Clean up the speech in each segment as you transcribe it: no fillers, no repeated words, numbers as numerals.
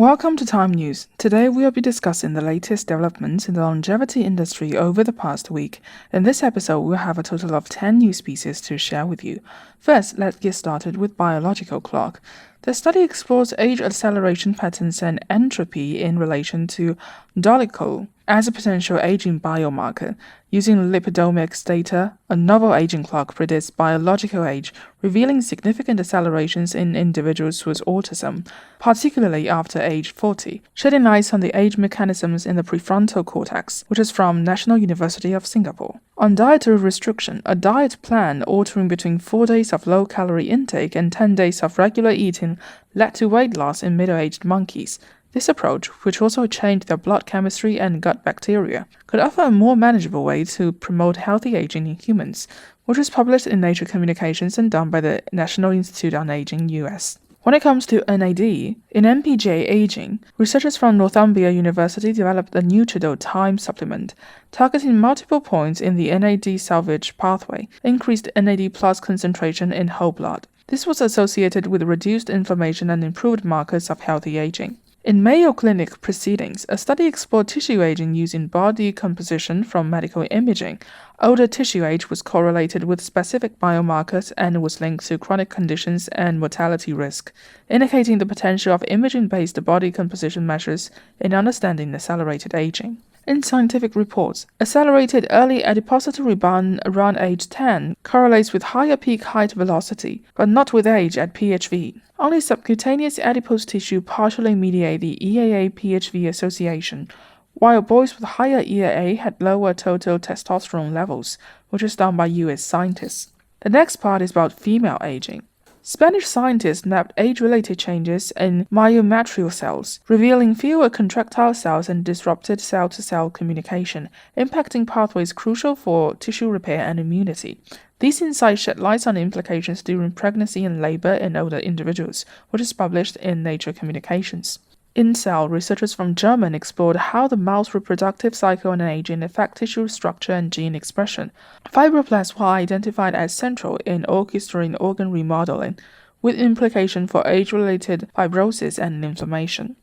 Welcome to Time News. Today we will be discussing the latest developments in the longevity industry over the past week. In this episode, we'll have a total of 10 news pieces to share with you. First, let's get started with biological clock. The study explores age acceleration patterns and entropy in relation to dolichol as a potential aging biomarker. Using lipidomics data, a novel aging clock predicts biological age, revealing significant accelerations in individuals with autism, particularly after age 40, shedding light on the age mechanisms in the prefrontal cortex, which is from National University of Singapore. On dietary restriction, a diet plan altering between 4 days of low-calorie intake and 10 days of regular eating led to weight loss in middle-aged monkeys. This approach, which also changed their blood chemistry and gut bacteria, could offer a more manageable way to promote healthy aging in humans, which is published in Nature Communications and done by the National Institute on Aging, US. When it comes to NAD, in MPJ aging, researchers from Northumbria University developed a Nuchido TIME supplement, targeting multiple points in the NAD salvage pathway, increased NAD plus concentration in whole blood. This was associated with reduced inflammation and improved markers of healthy aging. In Mayo Clinic proceedings, a study explored tissue aging using body composition from medical imaging. Older tissue age was correlated with specific biomarkers and was linked to chronic conditions and mortality risk, indicating the potential of imaging-based body composition measures in understanding accelerated aging. In scientific reports, accelerated early adiposity rebound around age 10 correlates with higher peak height velocity, but not with age at PHV. Only subcutaneous adipose tissue partially mediate the EAA-PHV association, while boys with higher EAA had lower total testosterone levels, which is done by US scientists. The next part is about female aging. Spanish scientists mapped age-related changes in myometrial cells, revealing fewer contractile cells and disrupted cell-to-cell communication, impacting pathways crucial for tissue repair and immunity. These insights shed light on implications during pregnancy and labor in older individuals, which is published in Nature Communications. In Cell, researchers from Germany explored how the mouse reproductive cycle and aging affect tissue structure and gene expression. Fibroblasts were identified as central in orchestrating organ remodeling, with implication for age-related fibrosis and inflammation.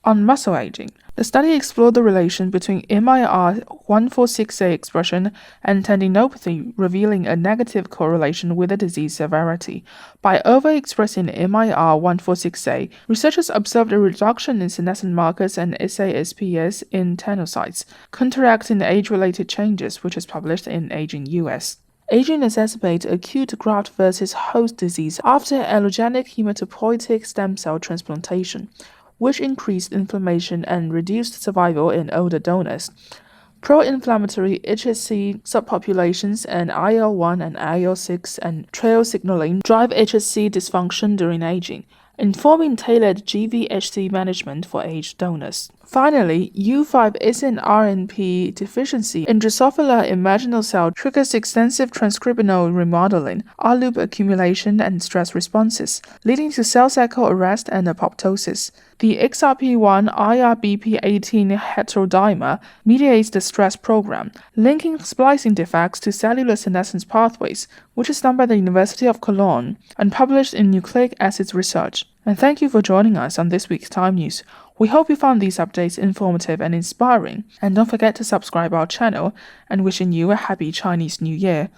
On muscle aging, the study explored the relation between MIR146A expression and tendinopathy, revealing a negative correlation with the disease severity. By overexpressing MIR146A, researchers observed a reduction in senescent markers and SASPs in tenocytes, counteracting age-related changes, which is published in Aging US. Aging exacerbates acute graft versus host disease after allogenic hematopoietic stem cell transplantation, which increased inflammation and reduced survival in older donors. Pro-inflammatory HSC subpopulations and IL-1 and IL-6 and trail signaling drive HSC dysfunction during aging, informing tailored GVHD management for aged donors. Finally, U5 snRNP deficiency in Drosophila imaginal cell triggers extensive transcriptional remodeling, R-loop accumulation, and stress responses, leading to cell cycle arrest and apoptosis. The XRP1 IRBP18 heterodimer mediates the stress program, linking splicing defects to cellular senescence pathways, which is done by the University of Cologne and published in Nucleic Acids Research. And thank you for joining us on this week's Time News. We hope you found these updates informative and inspiring, and don't forget to subscribe our channel, and wishing you a happy Chinese New Year.